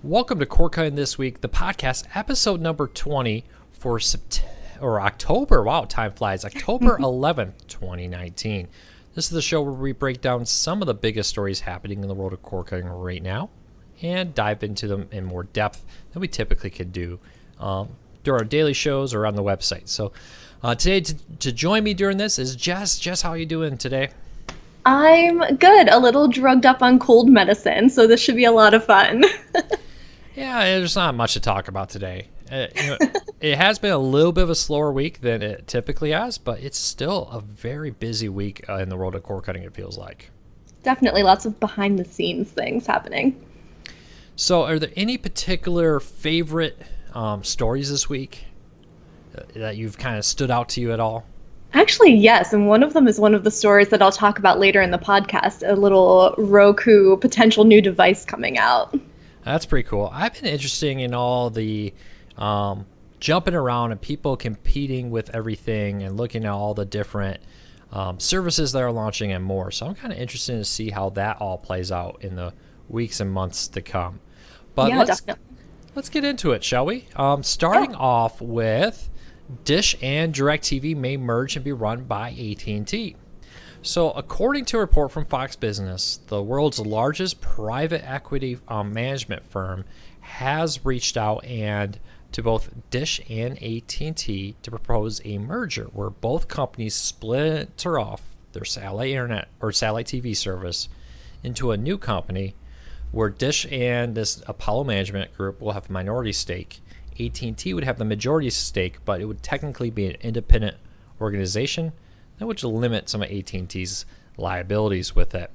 Welcome to Cord Cutting This Week, the podcast, episode number 20 for October. Wow, time flies. October 11th, 2019. This is the show where we break down some of the biggest stories happening in the world of cord cutting right now and dive into them in more depth than we typically could do during our daily shows or on the website. So today, to join me during this is Jess. Jess, how are you doing today? I'm good. A little drugged up on cold medicine, so this should be a lot of fun. Yeah, there's not much to talk about today. It has been a little bit of a slower week than it typically has, but it's still a very busy week in the world of cord cutting, it feels like. Definitely lots of behind-the-scenes things happening. So are there any particular favorite stories this week that you've kind of stood out to you at all? Actually, yes, and one of them is one of the stories that I'll talk about later in the podcast, a little Roku potential new device coming out. That's pretty cool. I've been interested in all the jumping around and people competing with everything and looking at all the different services that are launching and more. So I'm kind of interested to see how that all plays out in the weeks and months to come. But Yeah, let's get into it, shall we? Starting off with Dish and DirecTV may merge and be run by AT&T. So according to a report from Fox Business, the world's largest private equity management firm has reached out and to both Dish and AT&T to propose a merger where both companies splinter off their satellite internet or satellite TV service into a new company where Dish and this Apollo Management Group will have a minority stake. AT&T would have the majority stake, but it would technically be an independent organization, which will limit some of AT&T's liabilities with it.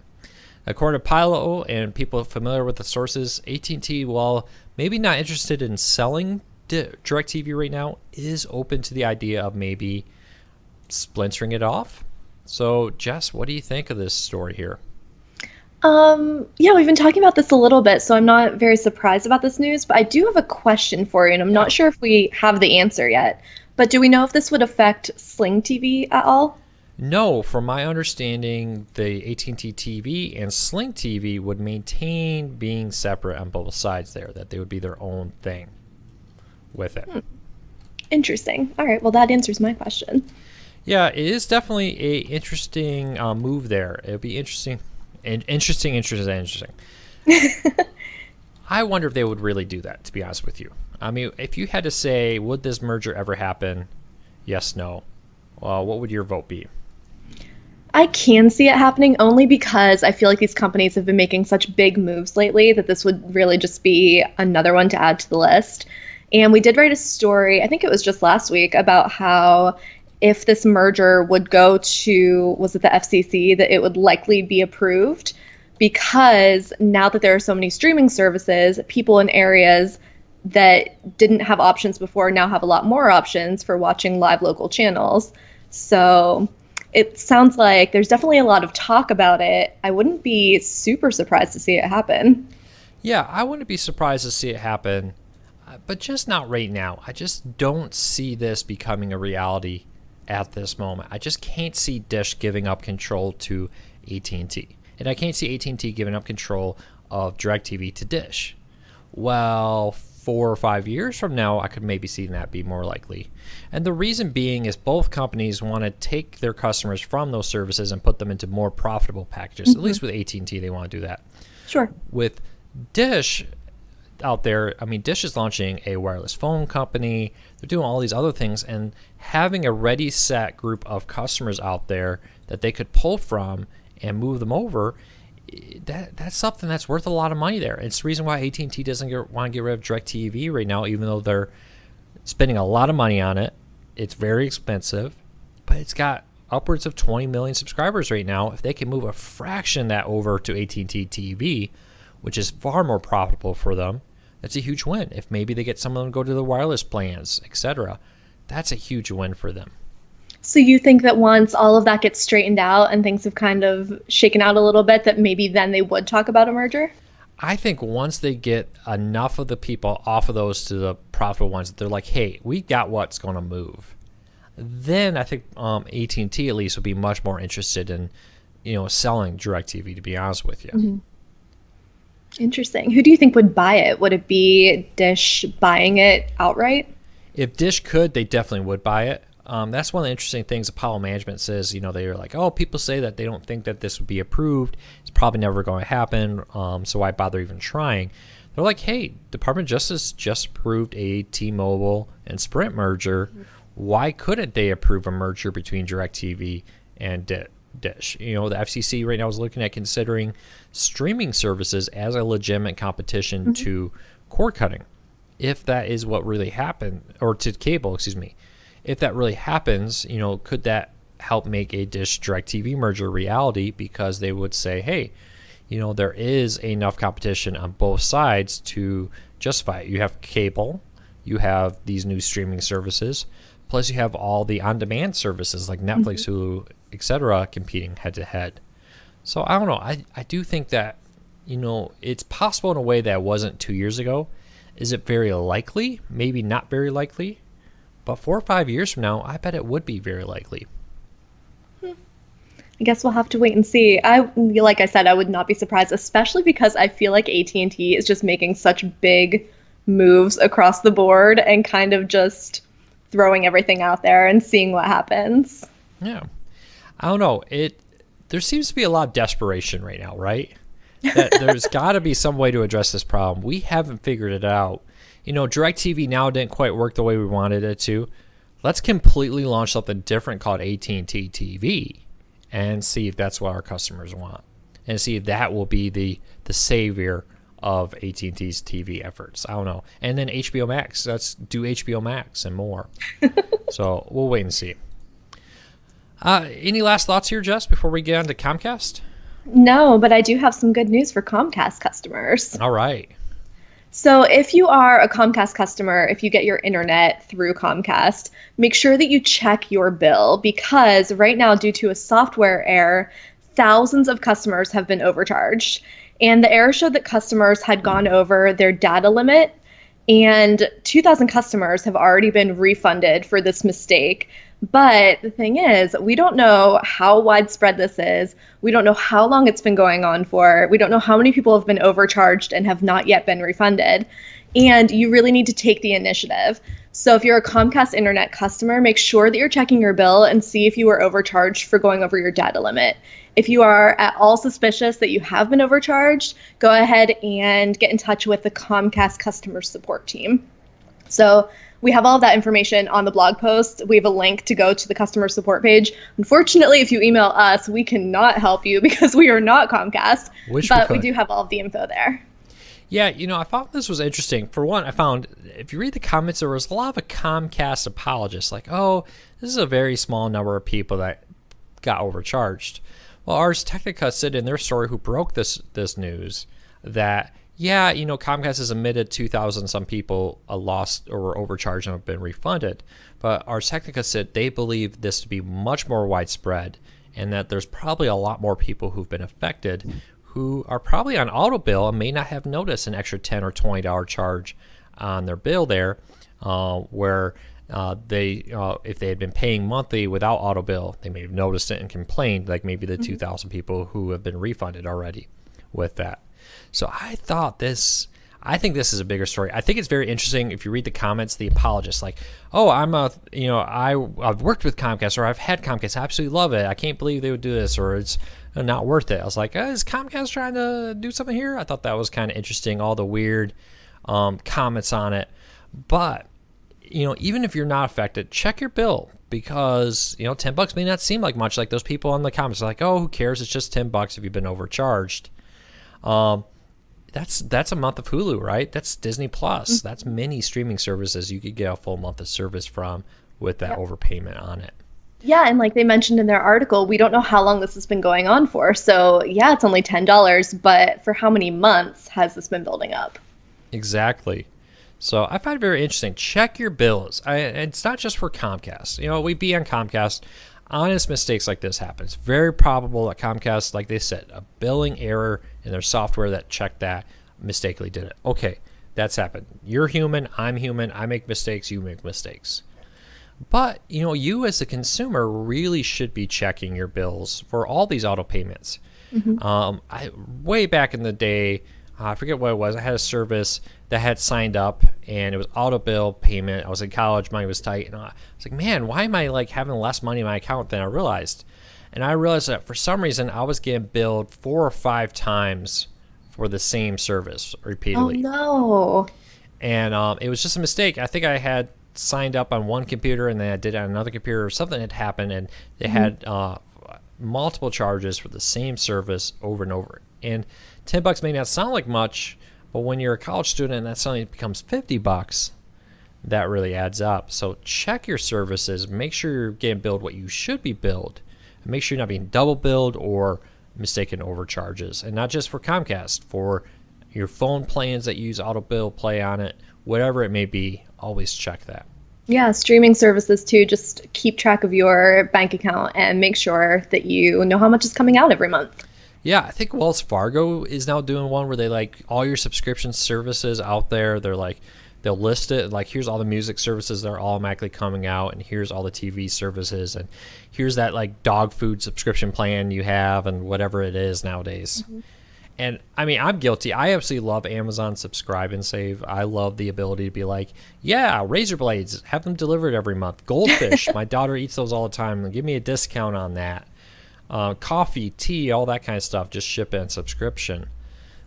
According to Pilo and people familiar with the sources, AT&T, while maybe not interested in selling DirecTV right now, is open to the idea of maybe splintering it off. So, Jess, what do you think of this story here? Yeah, we've been talking about this a little bit, so I'm not very surprised about this news, but I do have a question for you, and I'm not sure if we have the answer yet. But do we know if this would affect Sling TV at all? No, from my understanding, the AT&T TV and Sling TV would maintain being separate on both sides there, that they would be their own thing with it. Interesting. All right, well, that answers my question. Yeah, it is definitely a interesting move there. It would be interesting. Interesting. I wonder if they would really do that, to be honest with you. I mean, if you had to say, would this merger ever happen? Yes, no. What would your vote be? I can see it happening only because I feel like these companies have been making such big moves lately that this would really just be another one to add to the list. And we did write a story, I think it was just last week, about how if this merger would go to, was it the FCC, that it would likely be approved because now that there are so many streaming services, people in areas that didn't have options before now have a lot more options for watching live local channels. So it sounds like there's definitely a lot of talk about it. I wouldn't be super surprised to see it happen. Yeah, I wouldn't be surprised to see it happen, but just not right now. I just don't see this becoming a reality at this moment. I just can't see Dish giving up control to AT&T. And I can't see AT&T giving up control of DirecTV to Dish. Well, 4 or 5 years from now, I could maybe see that be more likely. And the reason being is both companies want to take their customers from those services and put them into more profitable packages. At least with AT&T, they want to do that. Sure. With Dish out there, I mean, Dish is launching a wireless phone company. They're doing all these other things, and having a ready set group of customers out there that they could pull from and move them over, that's something that's worth a lot of money there. It's the reason why AT&T doesn't want to get rid of DirecTV right now, even though they're spending a lot of money on it. It's very expensive, but it's got upwards of 20 million subscribers right now. If they can move a fraction of that over to AT&T TV, which is far more profitable for them, that's a huge win. If maybe they get some of them to go to the wireless plans, etc., that's a huge win for them. So you think that once all of that gets straightened out and things have kind of shaken out a little bit, that maybe then they would talk about a merger? I think once they get enough of the people off of those to the profitable ones, that they're like, hey, we got what's going to move. Then I think AT&T at least would be much more interested in, selling DirecTV, to be honest with you. Mm-hmm. Interesting. Who do you think would buy it? Would it be Dish buying it outright? If Dish could, they definitely would buy it. That's one of the interesting things Apollo Management says. They're like, oh, people say that they don't think that this would be approved. It's probably never going to happen. So why bother even trying? They're like, hey, Department of Justice just approved a T-Mobile and Sprint merger. Why couldn't they approve a merger between DirecTV and Dish? The FCC right now is looking at considering streaming services as a legitimate competition to cord cutting. If that is what really happened, or to cable, excuse me. If that really happens, could that help make a Dish DirecTV merger reality? Because they would say, hey, there is enough competition on both sides to justify it. You have cable, you have these new streaming services, plus you have all the on-demand services like Netflix, Hulu, etc., competing head-to-head. So I don't know. I do think that, it's possible in a way that it wasn't 2 years ago. Is it very likely? Maybe not very likely. But 4 or 5 years from now, I bet it would be very likely. I guess we'll have to wait and see. Like I said, I would not be surprised, especially because I feel like AT&T is just making such big moves across the board and kind of just throwing everything out there and seeing what happens. Yeah. I don't know. There seems to be a lot of desperation right now, right? That there's got to be some way to address this problem. We haven't figured it out. DirecTV now didn't quite work the way we wanted it to. Let's completely launch something different called AT&T TV and see if that's what our customers want, and see if that will be the savior of AT&T's TV efforts. I don't know. And then HBO Max. Let's do HBO Max and more. So we'll wait and see. Any last thoughts here, Jess, before we get on to Comcast? No, but I do have some good news for Comcast customers. All right. So if you are a Comcast customer, if you get your internet through Comcast, make sure that you check your bill, because right now, due to a software error, thousands of customers have been overcharged. And the error showed that customers had gone over their data limit, and 2,000 customers have already been refunded for this mistake. But the thing is, we don't know how widespread this is. We don't know how long it's been going on for. We don't know how many people have been overcharged and have not yet been refunded. And you really need to take the initiative. So if you're a Comcast internet customer, make sure that you're checking your bill and see if you were overcharged for going over your data limit. If you are at all suspicious that you have been overcharged, go ahead and get in touch with the Comcast customer support team. So we have all of that information on the blog post. We have a link to go to the customer support page. Unfortunately, if you email us, we cannot help you because we are not Comcast, but we do have all of the info there. Yeah, I found this was interesting. For one, I found if you read the comments, there was a lot of Comcast apologists like, oh, this is a very small number of people that got overcharged. Well, Ars Technica said in their story, who broke this news, that yeah, Comcast has admitted 2,000 some people lost or were overcharged and have been refunded. But Ars Technica said they believe this to be much more widespread, and that there's probably a lot more people who've been affected who are probably on auto bill and may not have noticed an extra $10 or $20 charge on their bill there, where they if they had been paying monthly without auto bill, they may have noticed it and complained, like maybe the 2,000 people who have been refunded already with that. So I think this is a bigger story. I think it's very interesting if you read the comments, the apologists like, oh, I've worked with Comcast, or I've had Comcast, I absolutely love it. I can't believe they would do this, or it's not worth it. I was like, is Comcast trying to do something here? I thought that was kind of interesting, all the weird comments on it. But, even if you're not affected, check your bill, because, $10 may not seem like much. Like those people in the comments are like, oh, who cares? It's just $10 if you've been overcharged. That's a month of Hulu, right? That's Disney Plus. That's many streaming services you could get a full month of service from with that overpayment on it. Yeah, and like they mentioned in their article, we don't know how long this has been going on for. So yeah, it's only $10, but for how many months has this been building up? Exactly. So I find it very interesting. Check your bills. It's not just for Comcast. We be on Comcast. Honest mistakes like this happen. It's very probable that Comcast, like they said, a billing error in their software that checked that, mistakenly did it. Okay, that's happened. You're human. I'm human. I make mistakes. You make mistakes. But, you as a consumer really should be checking your bills for all these auto payments. Way back in the day, I forget what it was. I had a service that had signed up, and it was auto bill payment. I was in college, money was tight, and I was like, man, why am I like having less money in my account than I realized? And I realized that for some reason I was getting billed 4 or 5 times for the same service repeatedly. Oh no. And it was just a mistake. I think I had signed up on one computer and then I did it on another computer, or something had happened, and they had multiple charges for the same service over and over. And $10 may not sound like much, but when you're a college student and that suddenly becomes $50, that really adds up. So check your services, make sure you're getting billed what you should be billed, and make sure you're not being double billed or mistaken overcharges. And not just for Comcast, for your phone plans that use auto bill play on it, whatever it may be, always check that. Yeah, streaming services too. Just keep track of your bank account and make sure that you know how much is coming out every month. Yeah, I think Wells Fargo is now doing one where they like all your subscription services out there. They're like, they'll list it like, here's all the music services that are automatically coming out, and here's all the TV services, and here's that like dog food subscription plan you have, and whatever it is nowadays. Mm-hmm. And I mean, I'm guilty. I absolutely love Amazon Subscribe and Save. I love the ability to be like, yeah, razor blades, have them delivered every month. Goldfish, my daughter eats those all the time. Give me a discount on that. Coffee, tea, all that kind of stuff, just ship it in subscription.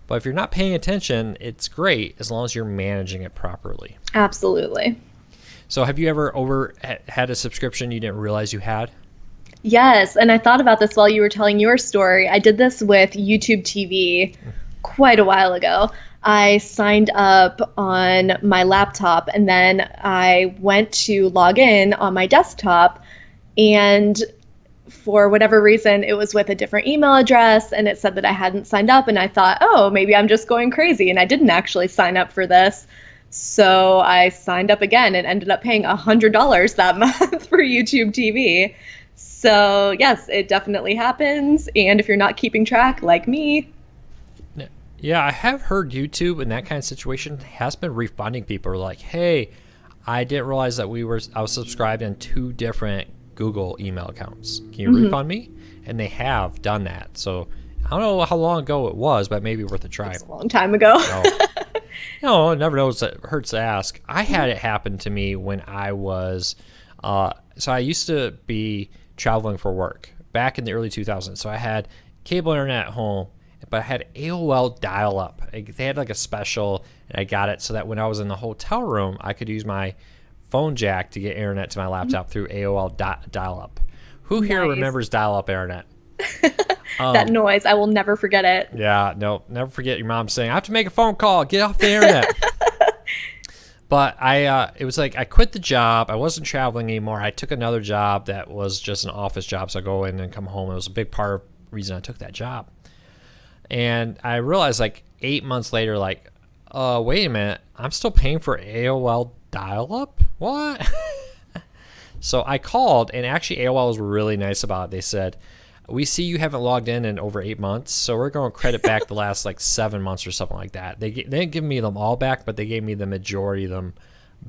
But if you're not paying attention, it's great as long as you're managing it properly. Absolutely. So have you ever had a subscription you didn't realize you had? Yes, and I thought about this while you were telling your story. I did this with YouTube TV quite a while ago. I signed up on my laptop, and then I went to log in on my desktop, and for whatever reason, it was with a different email address, and it said that I hadn't signed up, and I thought, oh, maybe I'm just going crazy, and I didn't actually sign up for this. So I signed up again and ended up paying $100 that month for YouTube TV. So yes, it definitely happens. And if you're not keeping track, like me. Yeah, I have heard YouTube in that kind of situation has been refunding people. Are like, hey, I didn't realize that I was subscribed in 2 different Google email accounts. Can you refund me? And they have done that. So I don't know how long ago it was, but maybe worth a try. It's a long time ago. No, never knows. It hurts to ask. I had it happen to me when I was, so I used to be traveling for work back in the early 2000s. So I had cable internet at home, but I had AOL dial-up. They had like a special, and I got it so that when I was in the hotel room, I could use my phone jack to get internet to my laptop through AOL dial-up. Who here remembers dial-up internet? That noise, I will never forget it. Yeah, no, never forget your mom saying, I have to make a phone call, get off the internet. But it was like I quit the job. I wasn't traveling anymore. I took another job that was just an office job, so I go in and come home. It was a big part of the reason I took that job. And I realized like 8 months later, like, wait a minute, I'm still paying for AOL dial-up? What? So I called, and actually AOL was really nice about it. They said, we see you haven't logged in over 8 months, so we're going to credit back the last like 7 months or something like that. They didn't give me them all back, but they gave me the majority of them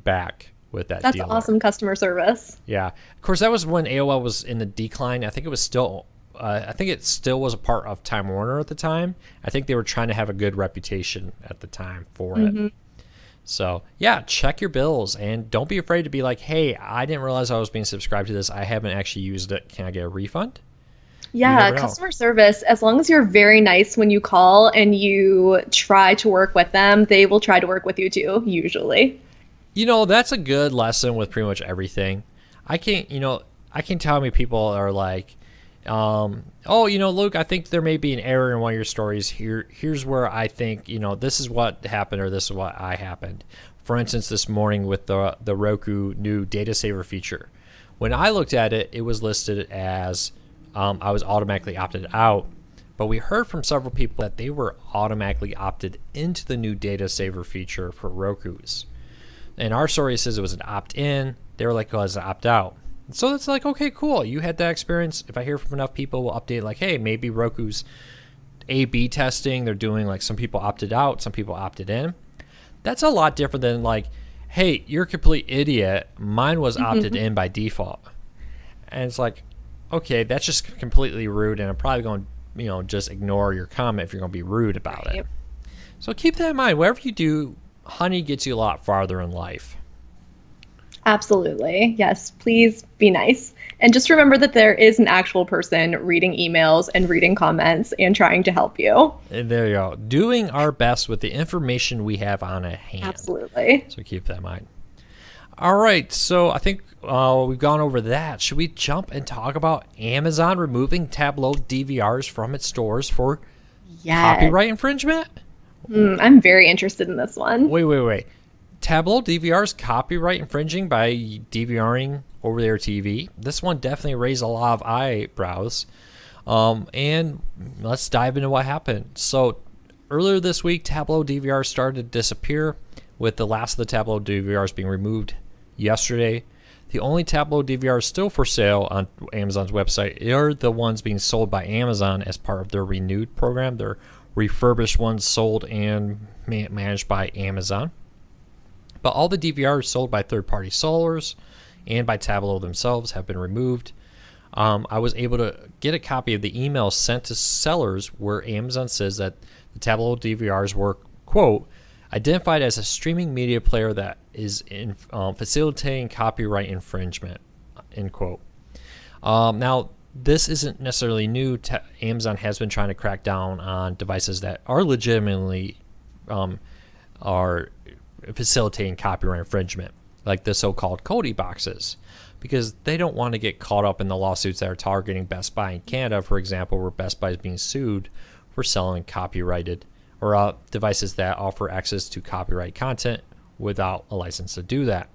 back with that deal. That's awesome customer service. Yeah. Of course, that was when AOL was in the decline. I think it was still, it still was a part of Time Warner at the time. I think they were trying to have a good reputation at the time for it. So yeah, check your bills, and don't be afraid to be like, hey, I didn't realize I was being subscribed to this. I haven't actually used it. Can I get a refund? Yeah, customer service, as long as you're very nice when you call and you try to work with them, they will try to work with you too, usually. That's a good lesson with pretty much everything. I can tell how many people are like, Luke, I think there may be an error in one of your stories. Here's where I think, this is what happened, or this is what I happened. For instance, this morning with the Roku new data saver feature. When I looked at it, it was listed as I was automatically opted out, but we heard from several people that they were automatically opted into the new data saver feature for Roku's. And our story says it was an opt-in. They were like, oh, it's an opt-out. So it's like, okay, cool. You had that experience. If I hear from enough people, we'll update like, hey, maybe Roku's A/B testing. They're doing like some people opted out, some people opted in. That's a lot different than like, hey, you're a complete idiot. Mine was opted in by default. And it's like, okay, that's just completely rude, and I'm probably going to, just ignore your comment if you're going to be rude about it. So keep that in mind. Whatever you do, honey gets you a lot farther in life. Absolutely. Yes, please be nice. And just remember that there is an actual person reading emails and reading comments and trying to help you. And there you go. Doing our best with the information we have on hand. Absolutely. So keep that in mind. All right. So I think we've gone over that. Should we jump and talk about Amazon removing Tablo DVRs from its stores for copyright infringement? I'm very interested in this one. Wait. Tablo DVRs copyright infringing by DVRing over-the-air TV. This one definitely raised a lot of eyebrows. And let's dive into what happened. So earlier this week, Tablo DVRs started to disappear, with the last of the Tablo DVRs being removed yesterday. The only Tablo DVRs still for sale on Amazon's website are the ones being sold by Amazon as part of their renewed program. They're refurbished ones sold and managed by Amazon. But all the DVRs sold by third-party sellers and by Tablo themselves have been removed. I was able to get a copy of the email sent to sellers where Amazon says that the Tablo DVRs were, quote, identified as a streaming media player that is facilitating copyright infringement, end quote. Now, this isn't necessarily new. Amazon has been trying to crack down on devices that are legitimately are facilitating copyright infringement, like the so-called Cody boxes, because they don't want to get caught up in the lawsuits that are targeting Best Buy in Canada, for example, where Best Buy is being sued for selling copyrighted or devices that offer access to copyright content without a license to do that.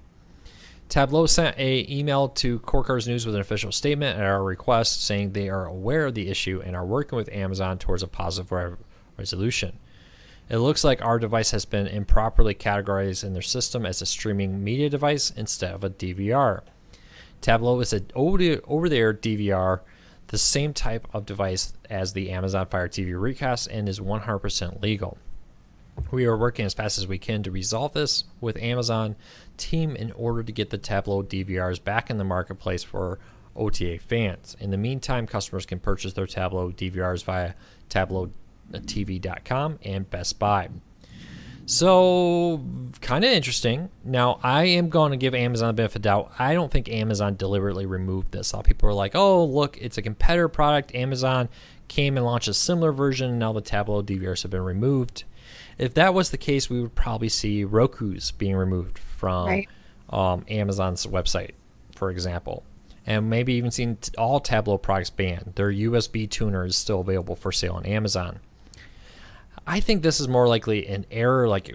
Tablo sent an email to Corkers News with an official statement at our request saying they are aware of the issue and are working with Amazon towards a positive resolution. It looks like our device has been improperly categorized in their system as a streaming media device instead of a DVR. Tablo is an over-the-air DVR, the same type of device as the Amazon Fire TV recast, and is 100% legal. We are working as fast as we can to resolve this with Amazon team in order to get the Tablo DVRs back in the marketplace for OTA fans. In the meantime, customers can purchase their Tablo DVRs via tablotv.com and Best Buy. So, kind of interesting. Now, I am going to give Amazon a benefit of doubt. I don't think Amazon deliberately removed this. A lot of people are like, oh, look, it's a competitor product. Amazon came and launched a similar version, and now the Tablo DVRs have been removed. If that was the case, we would probably see Roku's being removed from Amazon's website, for example. And maybe even seeing all Tablo products banned. Their USB tuner is still available for sale on Amazon. I think this is more likely an error, like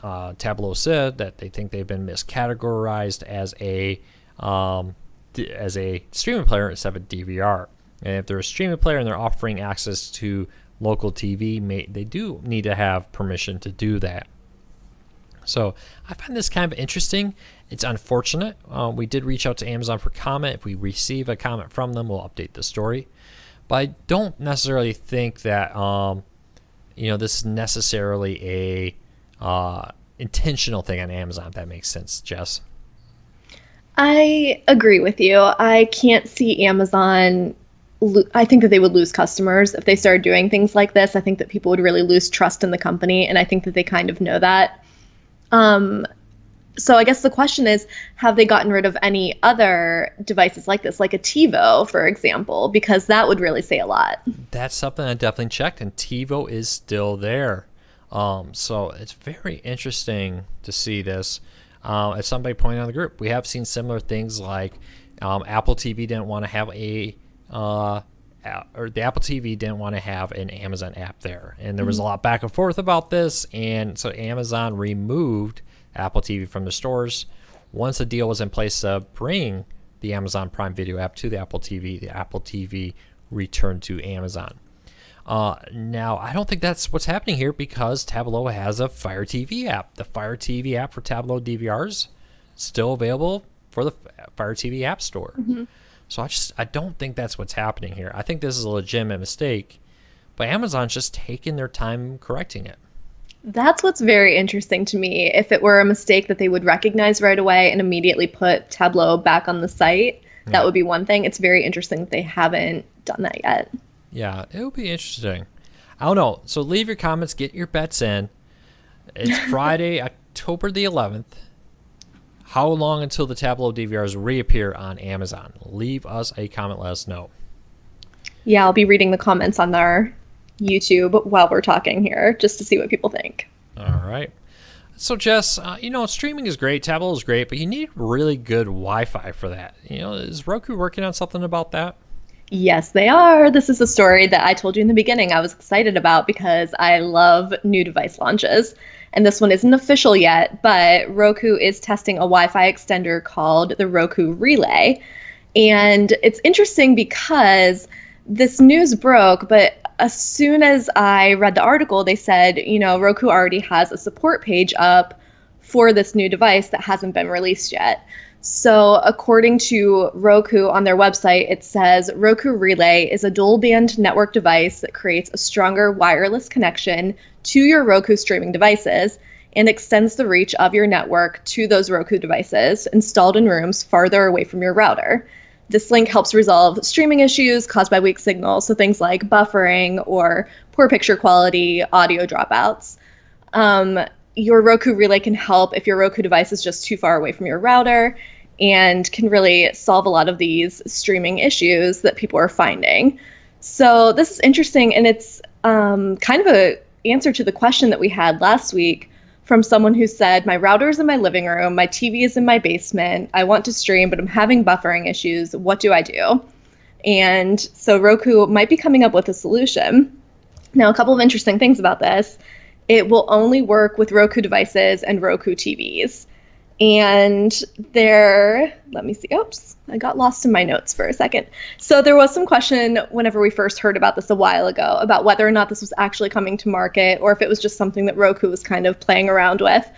Tablo said, that they think they've been miscategorized as a streaming player instead of a DVR. And if they're a streaming player and they're offering access to local TV, they do need to have permission to do that. So I find this kind of interesting. It's unfortunate. We did reach out to Amazon for comment. If we receive a comment from them, we'll update the story. But I don't necessarily think that this is necessarily a intentional thing on Amazon, if that makes sense, Jess. I agree with you. I can't see Amazon. I think that they would lose customers if they started doing things like this. I think that people would really lose trust in the company, and I think that they kind of know that. So I guess the question is, have they gotten rid of any other devices like this, like a TiVo, for example? Because that would really say a lot. That's something I definitely checked, and TiVo is still there. So it's very interesting to see this. As somebody pointed out in the group, we have seen similar things like Apple TV didn't want to have the Apple TV didn't want to have an Amazon app there. And there was a lot back and forth about this, and so Amazon removed Apple TV from the stores. Once a deal was in place to bring the Amazon Prime Video app to the Apple TV returned to Amazon. Now, I don't think that's what's happening here because Tablo has a Fire TV app. The Fire TV app for Tablo DVRs still available for the Fire TV App Store. So I don't think that's what's happening here. I think this is a legitimate mistake, but Amazon's just taking their time correcting it. That's what's very interesting to me. If it were a mistake that they would recognize right away and immediately put Tablo back on the site, that would be one thing. It's very interesting that they haven't done that yet. Yeah, it would be interesting. I don't know. So leave your comments, get your bets in. It's Friday, October the 11th. How long until the Tablo DVRs reappear on Amazon? Leave us a comment. Let us know. Yeah, I'll be reading the comments on our YouTube while we're talking here just to see what people think. All right. So, Jess, streaming is great. Tablo is great, but you need really good Wi-Fi for that. Is Roku working on something about that? Yes, they are. This is a story that I told you in the beginning I was excited about because I love new device launches. And this one isn't official yet, but Roku is testing a Wi-Fi extender called the Roku Relay. And it's interesting because this news broke, but as soon as I read the article, they said, Roku already has a support page up for this new device that hasn't been released yet. So according to Roku on their website, it says Roku Relay is a dual band network device that creates a stronger wireless connection to your Roku streaming devices and extends the reach of your network to those Roku devices installed in rooms farther away from your router. This link helps resolve streaming issues caused by weak signals, so things like buffering or poor picture quality, audio dropouts. Your Roku Relay can help if your Roku device is just too far away from your router and can really solve a lot of these streaming issues that people are finding. So this is interesting, and it's kind of an answer to the question that we had last week from someone who said, my router is in my living room, my TV is in my basement, I want to stream, but I'm having buffering issues. What do I do? And so Roku might be coming up with a solution. Now, a couple of interesting things about this. It will only work with Roku devices and Roku TVs. And let me see, oops, I got lost in my notes for a second. So there was some question whenever we first heard about this a while ago about whether or not this was actually coming to market or if it was just something that Roku was kind of playing around with.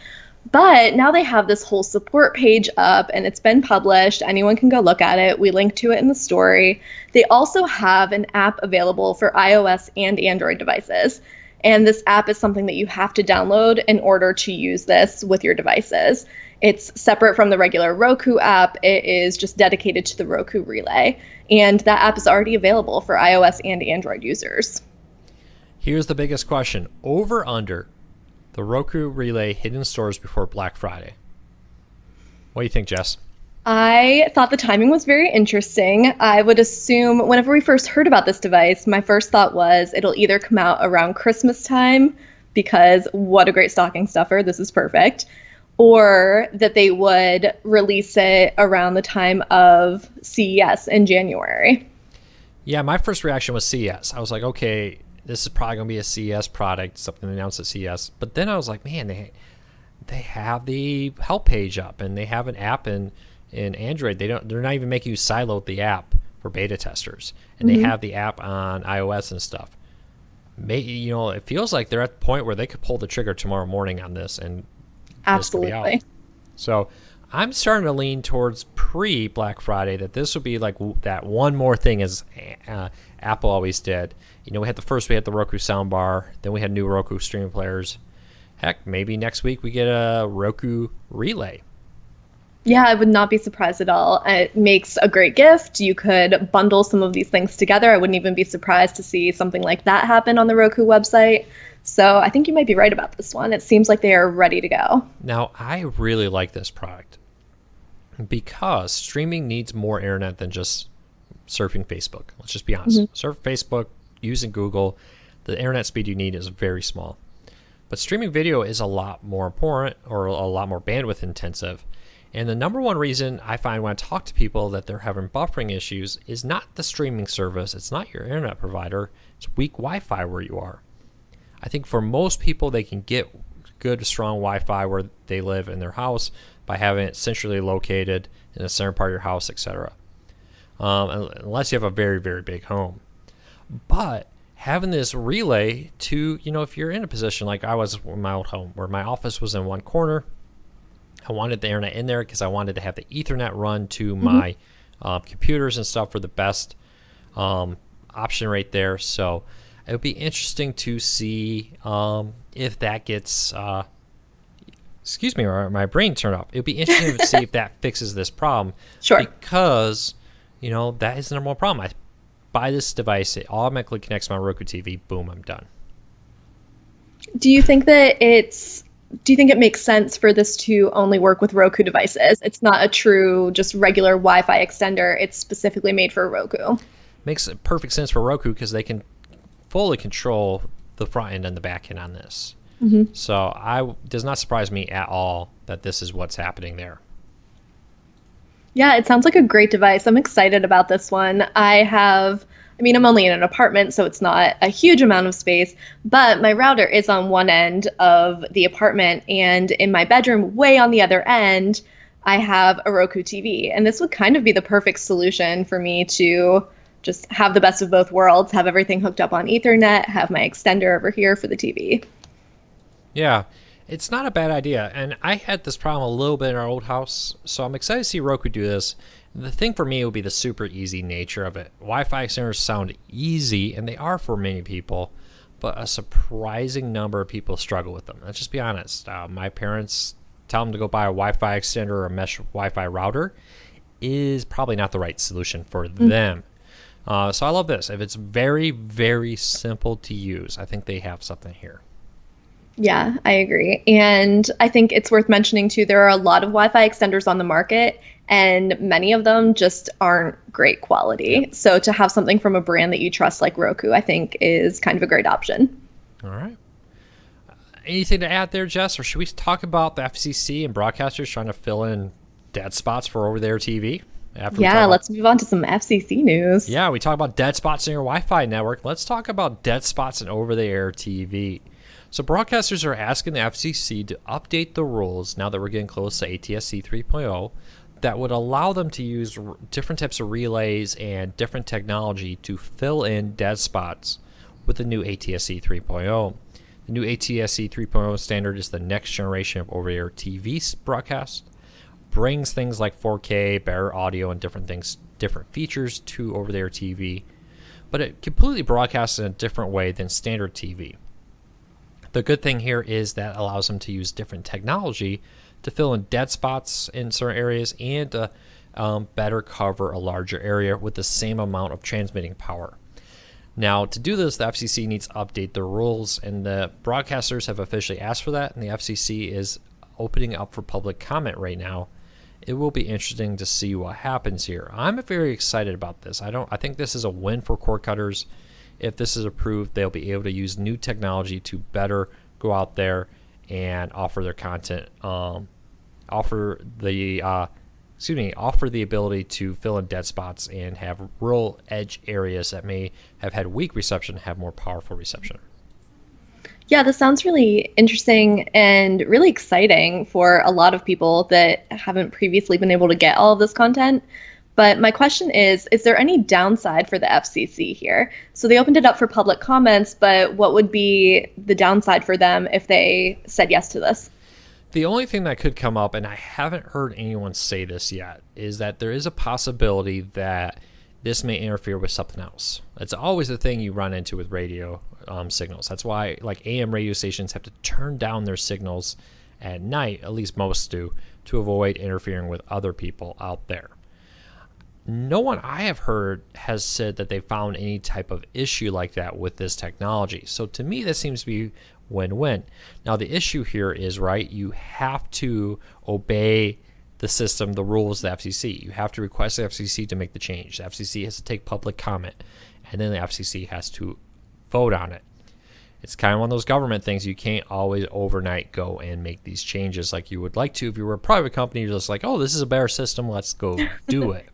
But now they have this whole support page up and it's been published. Anyone can go look at it. We link to it in the story. They also have an app available for iOS and Android devices. And this app is something that you have to download in order to use this with your devices. It's separate from the regular Roku app. It is just dedicated to the Roku Relay. And that app is already available for iOS and Android users. Here's the biggest question. Over under the Roku Relay hidden stores before Black Friday. What do you think, Jess? I thought the timing was very interesting. I would assume whenever we first heard about this device, my first thought was it'll either come out around Christmas time, because what a great stocking stuffer, this is perfect, or that they would release it around the time of CES in January. Yeah, my first reaction was CES. I was like, okay, this is probably going to be a CES product, something announced at CES. But then I was like, man, they have the help page up and they have an app in Android. They're not even making you siloed the app for beta testers, and they have the app on iOS and stuff. It feels like they're at the point where they could pull the trigger tomorrow morning on this and absolutely this could be out. So I'm starting to lean towards pre-Black Friday that this would be like that one more thing as Apple always did. We had the Roku soundbar, then we had new Roku streaming players. Heck, maybe next week we get a Roku Relay. Yeah, I would not be surprised at all. It makes a great gift. You could bundle some of these things together. I wouldn't even be surprised to see something like that happen on the Roku website. So I think you might be right about this one. It seems like they are ready to go. Now, I really like this product because streaming needs more internet than just surfing Facebook. Let's just be honest. Surf Facebook, using Google, the internet speed you need is very small. But streaming video is a lot more important, or a lot more bandwidth intensive. And the number one reason I find when I talk to people that they're having buffering issues is not the streaming service. It's not your internet provider. It's weak Wi-Fi where you are. I think for most people, they can get good, strong Wi-Fi where they live in their house by having it centrally located in the center part of your house, etc. Unless you have a very, very big home. But having this relay to, if you're in a position like I was in my old home, where my office was in one corner, I wanted the internet in there because I wanted to have the Ethernet run to my computers and stuff for the best option right there. So it would be interesting to see if that gets, my brain turned off. It would be interesting to see if that fixes this problem. Sure. Because, that is the number one problem. I buy this device, it automatically connects to my Roku TV, boom, I'm done. Do you think that it's do you think it makes sense for this to only work with Roku devices? It's not a true, just regular Wi-Fi extender. It's specifically made for Roku. Makes perfect sense for Roku because they can fully control the front end and the back end on this. Mm-hmm. So does not surprise me at all that this is what's happening there. Yeah, it sounds like a great device. I'm excited about this one. I'm only in an apartment, so it's not a huge amount of space, but my router is on one end of the apartment, and in my bedroom, way on the other end, I have a Roku TV. And this would kind of be the perfect solution for me to just have the best of both worlds, have everything hooked up on Ethernet, have my extender over here for the TV. Yeah, it's not a bad idea. And I had this problem a little bit in our old house, so I'm excited to see Roku do this. The thing for me would be the super easy nature of it. Wi-Fi extenders sound easy, and they are for many people, but a surprising number of people struggle with them. Let's just be honest. My parents tell them to go buy a Wi-Fi extender or a mesh Wi-Fi router is probably not the right solution for them. So I love this. If it's very, very simple to use, I think they have something here. Yeah, I agree. And I think it's worth mentioning, too, there are a lot of Wi-Fi extenders on the market, and many of them just aren't great quality. Yeah. So to have something from a brand that you trust like Roku, I think is kind of a great option. All right. Anything to add there, Jess? Or should we talk about the FCC and broadcasters trying to fill in dead spots for over-the-air TV? Let's move on to some FCC news. Yeah, we talk about dead spots in your Wi-Fi network. Let's talk about dead spots in over-the-air TV. So broadcasters are asking the FCC to update the rules now that we're getting close to ATSC 3.0 that would allow them to use different types of relays and different technology to fill in dead spots with the new ATSC 3.0. The new ATSC 3.0 standard is the next generation of over-the-air TV broadcast. Brings things like 4K, better audio, and different features to over-the-air TV, but it completely broadcasts in a different way than standard TV. The good thing here is that allows them to use different technology to fill in dead spots in certain areas and to better cover a larger area with the same amount of transmitting power. Now, to do this, the FCC needs to update the rules, and the broadcasters have officially asked for that, and the FCC is opening up for public comment right now. It will be interesting to see what happens here. I'm very excited about this. I think this is a win for cord cutters. If this is approved, they'll be able to use new technology to better go out there and offer their content, offer the ability to fill in dead spots and have rural edge areas that may have had weak reception have more powerful reception. Yeah, this sounds really interesting and really exciting for a lot of people that haven't previously been able to get all of this content. But my question is there any downside for the FCC here? So they opened it up for public comments, but what would be the downside for them if they said yes to this? The only thing that could come up, and I haven't heard anyone say this yet, is that there is a possibility that this may interfere with something else. It's always the thing you run into with radio signals. That's why like AM radio stations have to turn down their signals at night, at least most do, to avoid interfering with other people out there. No one I have heard has said that they found any type of issue like that with this technology. So to me, this seems to be win-win. Now, the issue here is, right, you have to obey the system, the rules of the FCC. You have to request the FCC to make the change. The FCC has to take public comment, and then the FCC has to vote on it. It's kind of one of those government things. You can't always overnight go and make these changes like you would like to. If you were a private company, you're just like, oh, this is a better system. Let's go do it.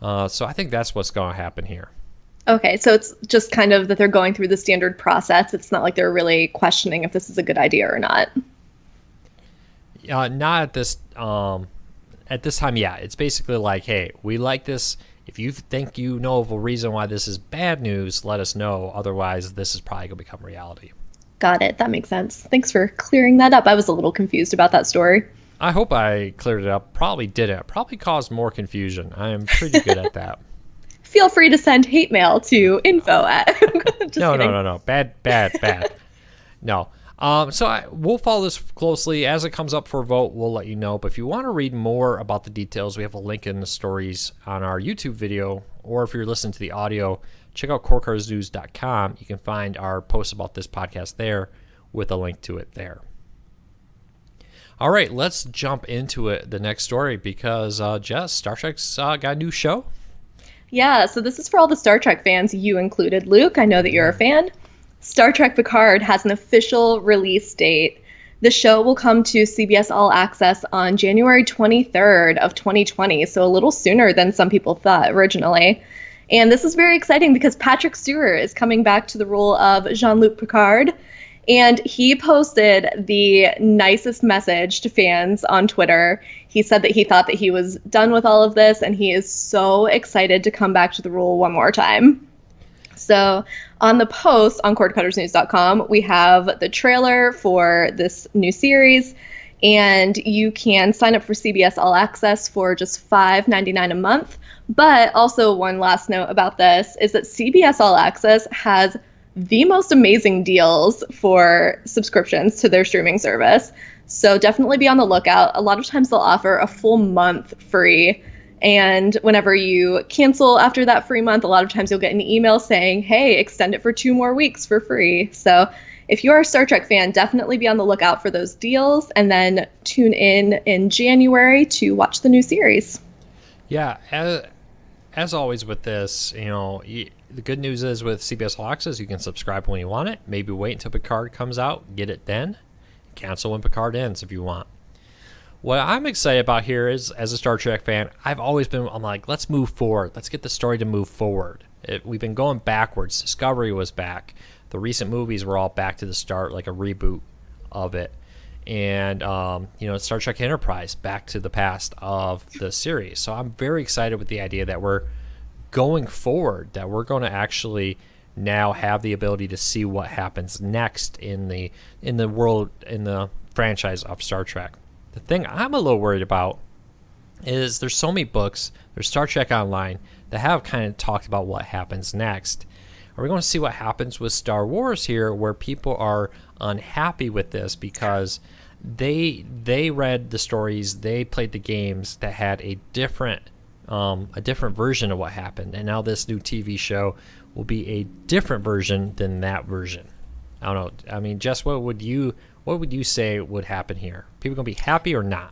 So I think that's what's going to happen here. Okay, so it's just kind of that they're going through the standard process. It's not like they're really questioning if this is a good idea or not. Not at this time. Yeah, it's basically like, hey, we like this. If you think you know of a reason why this is bad news, let us know. Otherwise, this is probably going to become reality. Got it. That makes sense. Thanks for clearing that up. I was a little confused about that story. I hope I cleared it up. Probably didn't. Probably caused more confusion. I am pretty good at that. Feel free to send hate mail to info at... No. Bad. No. We'll follow this closely. As it comes up for a vote, we'll let you know. But if you want to read more about the details, we have a link in the stories on our YouTube video. Or if you're listening to the audio, check out CoreCarsNews.com. You can find our post about this podcast there with a link to it there. All right, let's jump into it. The next story, because Jess, Star Trek's got a new show. Yeah, so this is for all the Star Trek fans, you included, Luke. I know that you're a fan. Star Trek Picard has an official release date. The show will come to CBS All Access on January 23rd of 2020, so a little sooner than some people thought originally. And this is very exciting because Patrick Stewart is coming back to the role of Jean-Luc Picard. And he posted the nicest message to fans on Twitter. He said that he thought that he was done with all of this, and he is so excited to come back to the role one more time. So on the post on cordcuttersnews.com, we have the trailer for this new series, and you can sign up for CBS All Access for just $5.99 a month. But also one last note about this is that CBS All Access has the most amazing deals for subscriptions to their streaming service. So definitely be on the lookout. A lot of times they'll offer a full month free. And whenever you cancel after that free month, a lot of times you'll get an email saying, hey, extend it for 2 more weeks for free. So if you're a Star Trek fan, definitely be on the lookout for those deals, and then tune in January to watch the new series. Yeah, as always with this, the good news is with CBS All Access, you can subscribe when you want it. Maybe wait until Picard comes out, get it then. Cancel when Picard ends if you want. What I'm excited about here is, as a Star Trek fan, I'm like, let's move forward. Let's get the story to move forward. We've been going backwards. Discovery was back. The recent movies were all back to the start, like a reboot of it. And, Star Trek Enterprise, back to the past of the series. So I'm very excited with the idea that we're going forward, that we're going to actually now have the ability to see what happens next in the world, in the franchise of Star Trek. The thing I'm a little worried about is there's so many books, there's Star Trek Online, that have kind of talked about what happens next. Are we going to see what happens with Star Wars here, where people are unhappy with this because they read the stories, they played the games that had a different version of what happened, and now this new TV show will be a different version than that version? I don't know. I mean, Jess, what would you say would happen here? People gonna be happy or not?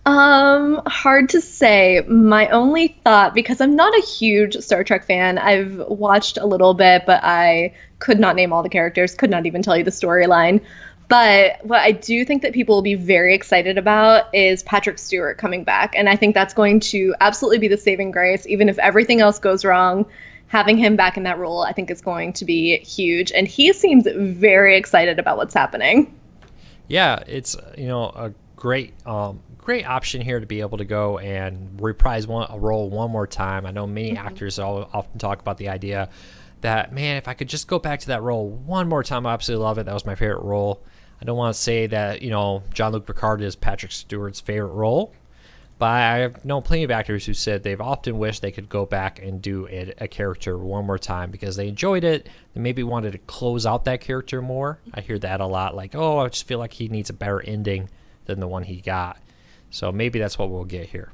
Hard to say. My only thought, because I'm not a huge Star Trek fan, I've watched a little bit, but I could not name all the characters, could not even tell you the storyline. But what I do think that people will be very excited about is Patrick Stewart coming back. And I think that's going to absolutely be the saving grace. Even if everything else goes wrong, having him back in that role, I think is going to be huge. And he seems very excited about what's happening. Yeah, it's a great option here to be able to go and reprise a role one more time. I know many actors often talk about the idea that, man, if I could just go back to that role one more time, I absolutely love it. That was my favorite role. I don't want to say that, Jean-Luc Picard is Patrick Stewart's favorite role, but I've known plenty of actors who said they've often wished they could go back and do a character one more time because they enjoyed it. They maybe wanted to close out that character more. I hear that a lot, like, oh, I just feel like he needs a better ending than the one he got. So maybe that's what we'll get here.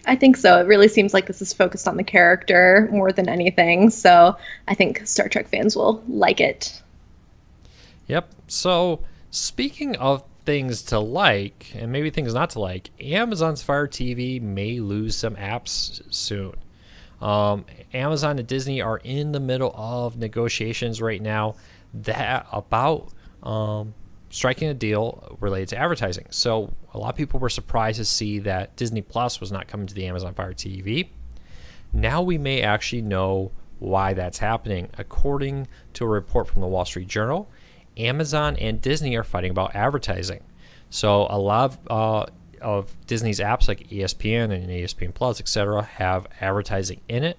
I think so. It really seems like this is focused on the character more than anything. So I think Star Trek fans will like it. Yep. So speaking of things to like and maybe things not to like, Amazon's Fire TV may lose some apps soon. Amazon and Disney are in the middle of negotiations right now about striking a deal related to advertising. So a lot of people were surprised to see that Disney Plus was not coming to the Amazon Fire TV. Now we may actually know why that's happening. According to a report from the Wall Street Journal, Amazon and Disney are fighting about advertising. So a lot of Disney's apps like ESPN and ESPN Plus, etc., have advertising in it.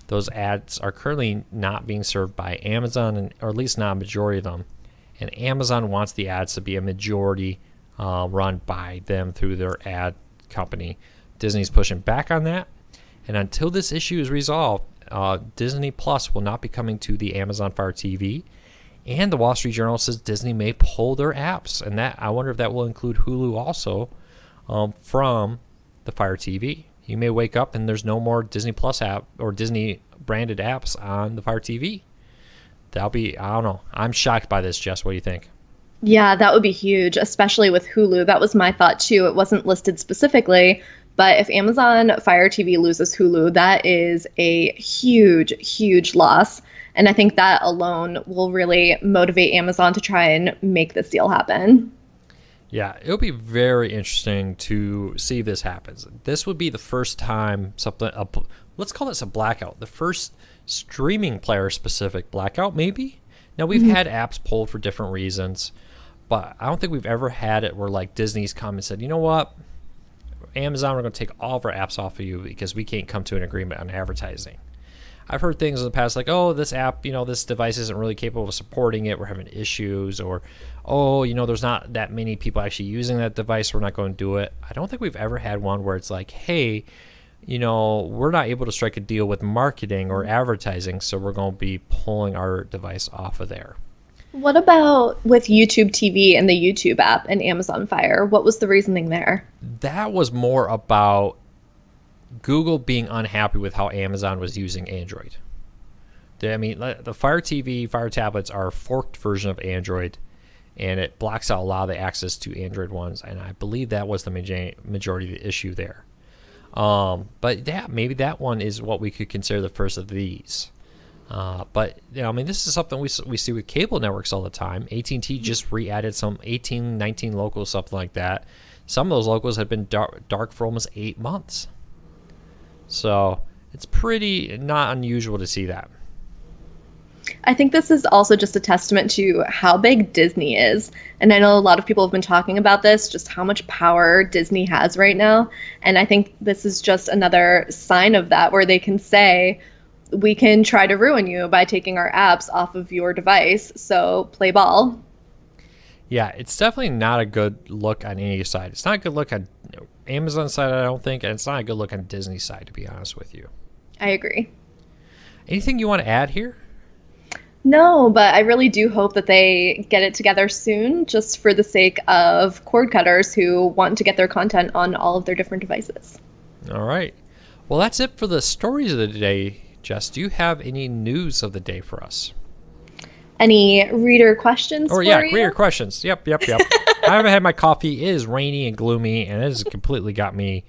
Those ads are currently not being served by Amazon, or at least not a majority of them. And Amazon wants the ads to be a majority run by them through their ad company. Disney's pushing back on that. And until this issue is resolved, Disney Plus will not be coming to the Amazon Fire TV. And the Wall Street Journal says Disney may pull their apps. And that, I wonder if that will include Hulu also from the Fire TV. You may wake up and there's no more Disney Plus app or Disney branded apps on the Fire TV. That'll be, I don't know. I'm shocked by this, Jess. What do you think? Yeah, that would be huge, especially with Hulu. That was my thought too. It wasn't listed specifically, but if Amazon Fire TV loses Hulu, that is a huge, huge loss. And I think that alone will really motivate Amazon to try and make this deal happen. Yeah, it'll be very interesting to see if this happens. This would be the first time let's call this a blackout. The first streaming player specific blackout, maybe. Now, we've had apps pulled for different reasons, but I don't think we've ever had it where like Disney's come and said, you know what, Amazon, we're going to take all of our apps off of you because we can't come to an agreement on advertising. I've heard things in the past like, oh, this app, this device isn't really capable of supporting it. We're having issues. Or, oh, there's not that many people actually using that device. We're not going to do it. I don't think we've ever had one where it's like, hey, we're not able to strike a deal with marketing or advertising, so we're going to be pulling our device off of there. What about with YouTube TV and the YouTube app and Amazon Fire? What was the reasoning there? That was more about Google being unhappy with how Amazon was using Android. I mean, the Fire TV, Fire tablets are a forked version of Android, and it blocks out a lot of the access to Android ones, and I believe that was the majority of the issue there. But maybe that one is what we could consider the first of these. But I mean, this is something we see with cable networks all the time. AT&T just re-added some 18, 19 locals, something like that. Some of those locals had been dark for almost 8 months. So it's pretty not unusual to see that. I think this is also just a testament to how big Disney is. And I know a lot of people have been talking about this, just how much power Disney has right now. And I think this is just another sign of that, where they can say, we can try to ruin you by taking our apps off of your device. So play ball. Yeah, it's definitely not a good look on any side. It's not a good look on Amazon's side, I don't think, and it's not a good look on Disney's side, to be honest with you. I agree. Anything you want to add here? No, but I really do hope that they get it together soon, just for the sake of cord cutters who want to get their content on all of their different devices. All right. Well, that's it for the stories of the day. Jess, do you have any news of the day for us? Any reader questions for you? Reader questions. Yep. I haven't had my coffee. It is rainy and gloomy, and it has completely got me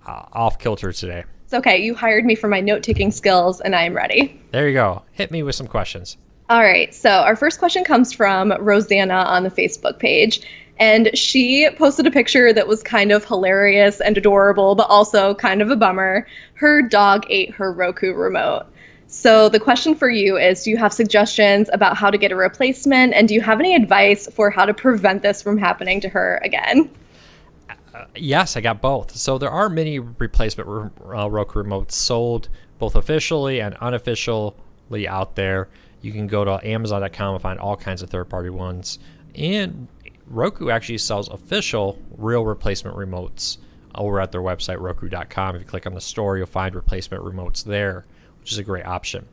off kilter today. It's okay. You hired me for my note-taking skills, and I am ready. There you go. Hit me with some questions. All right. So our first question comes from Rosanna on the Facebook page. And she posted a picture that was kind of hilarious and adorable, but also kind of a bummer. Her dog ate her Roku remote. So the question for you is, do you have suggestions about how to get a replacement? And do you have any advice for how to prevent this from happening to her again? Yes, I got both. So there are many replacement Roku remotes sold, both officially and unofficially out there. You can go to Amazon.com and find all kinds of third-party ones. And Roku actually sells official real replacement remotes over at their website, Roku.com. If you click on the store, you'll find replacement remotes there, which is a great option.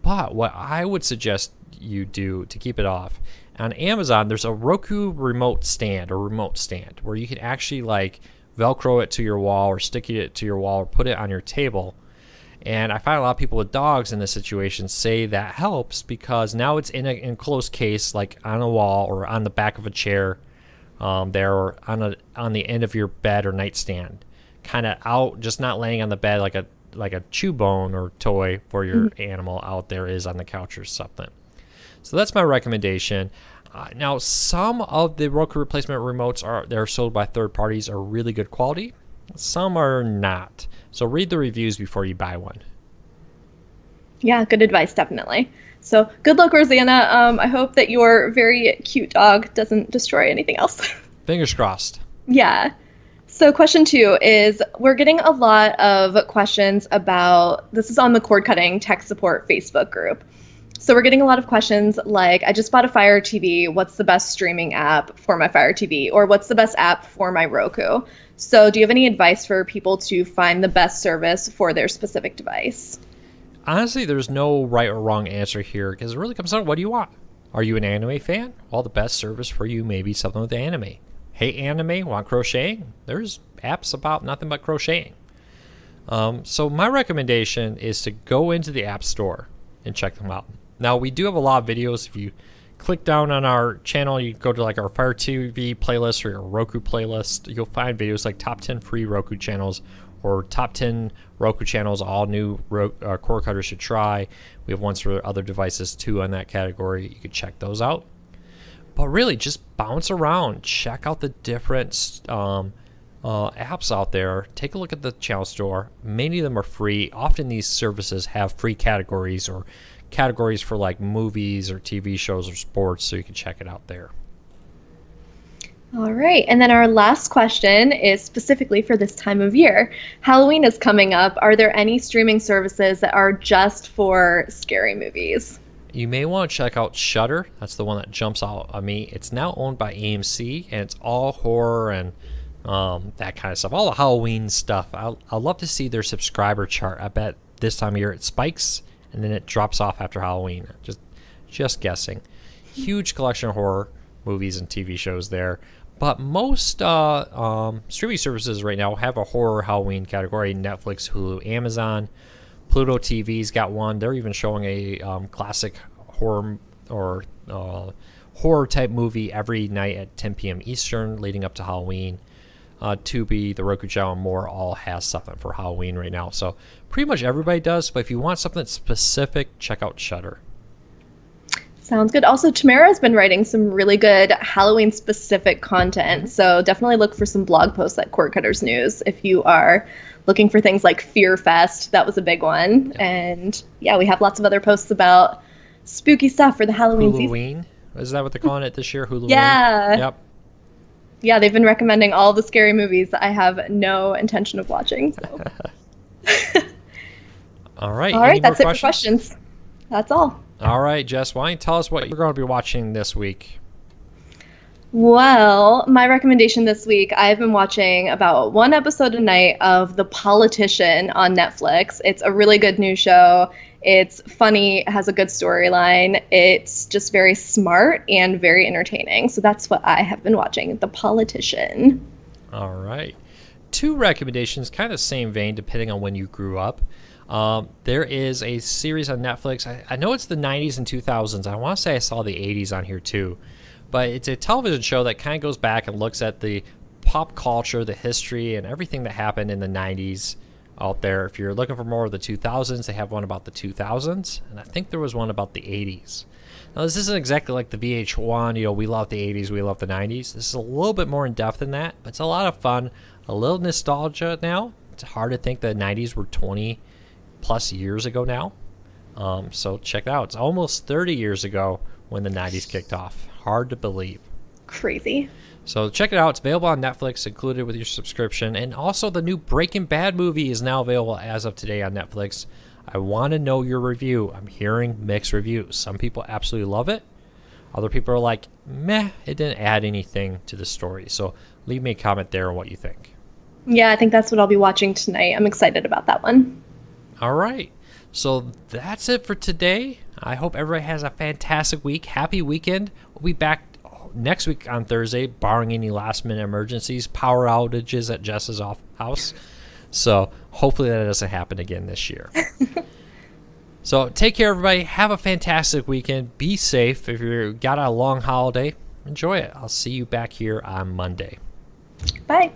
But what I would suggest you do to keep it off, on Amazon, there's a Roku remote stand where you can actually like Velcro it to your wall or stick it to your wall or put it on your table. And I find a lot of people with dogs in this situation say that helps because now it's in an enclosed case, like on a wall or on the back of a chair, there or on the end of your bed or nightstand, kind of out, just not laying on the bed like a chew bone or toy for your animal out there is on the couch or something. So that's my recommendation. Now, some of the Roku replacement remotes they're sold by third parties are really good quality. Some are not. So read the reviews before you buy one. Yeah, good advice, definitely. So good luck, Rosanna. I hope that your very cute dog doesn't destroy anything else. Fingers crossed. Yeah. So question 2 is, we're getting a lot of questions about, this is on the cord cutting tech support Facebook group. So we're getting a lot of questions like, I just bought a Fire TV. What's the best streaming app for my Fire TV? Or what's the best app for my Roku? So do you have any advice for people to find the best service for their specific device? Honestly, there's no right or wrong answer here because it really comes down to what do you want? Are you an anime fan? Well, the best service for you may be something with anime. Hate anime? Want crocheting? There's apps about nothing but crocheting. So my recommendation is to go into the App Store and check them out. Now, we do have a lot of videos. If you click down on our channel. You go to like our Fire TV playlist or your Roku playlist. You'll find videos like top 10 free Roku channels or top 10 Roku channels all new cord cutters should try. We have ones for other devices too in that category. You could check those out. But really, just bounce around. Check out the different apps out there. Take a look at the channel store. Many of them are free. Often these services have free categories or categories for like movies or TV shows or sports, so you can check it out there. All right. And then our last question is specifically for this time of year. Halloween is coming up. Are there any streaming services that are just for scary movies? You may want to check out Shudder. That's the one that jumps out at me. It's now owned by AMC, and it's all horror and that kind of stuff. All the Halloween stuff. I'd love to see their subscriber chart. I bet this time of year it spikes, and then it drops off after Halloween. Just guessing. Huge collection of horror movies and TV shows there. But most streaming services right now have a horror Halloween category. Netflix, Hulu, Amazon. Pluto TV's got one. They're even showing a classic horror or horror type movie every night at 10 p.m. Eastern leading up to Halloween. Tubi, the Roku channel, and more all has something for Halloween right now. So pretty much everybody does. But if you want something specific, check out Shudder. Sounds good. Also, Tamara's been writing some really good Halloween-specific content, so definitely look for some blog posts at Cord Cutters News if you are looking for things like Fear Fest. That was a big one. Yeah. And, yeah, we have lots of other posts about spooky stuff for the Halloween season. Is that what they're calling it this year? Halloween? Yeah. Yep. Yeah, they've been recommending all the scary movies that I have no intention of watching. So. All right. All right, that's it for questions. That's all. All right, Jess, why don't you tell us what you're going to be watching this week? Well, my recommendation this week, I've been watching about one episode a night of The Politician on Netflix. It's a really good new show. It's funny, it has a good storyline. It's just very smart and very entertaining. So that's what I have been watching, The Politician. All right. 2 recommendations, kind of same vein, depending on when you grew up. There is a series on Netflix. I know it's the 90s and 2000s. I want to say I saw the 80s on here too. But it's a television show that kind of goes back and looks at the pop culture, the history, and everything that happened in the 90s out there. If you're looking for more of the 2000s, they have one about the 2000s. And I think there was one about the 80s. Now, this isn't exactly like the VH1, we love the 80s, we love the 90s. This is a little bit more in-depth than that, but it's a lot of fun. A little nostalgia now. It's hard to think the 90s were 20 plus years ago now. So check it out. It's almost 30 years ago when the 90s kicked off. Hard to believe. Crazy. So check it out. It's available on Netflix, included with your subscription. And also the new Breaking Bad movie is now available as of today on Netflix. I want to know your review. I'm hearing mixed reviews. Some people absolutely love it. Other people are like, meh, it didn't add anything to the story. So leave me a comment there on what you think. Yeah, I think that's what I'll be watching tonight. I'm excited about that one. All right. So that's it for today. I hope everybody has a fantastic week. Happy weekend. We'll be back next week on Thursday, barring any last-minute emergencies, power outages at Jess's house. So hopefully that doesn't happen again this year. So take care, everybody. Have a fantastic weekend. Be safe. If you've got a long holiday, enjoy it. I'll see you back here on Monday. Bye.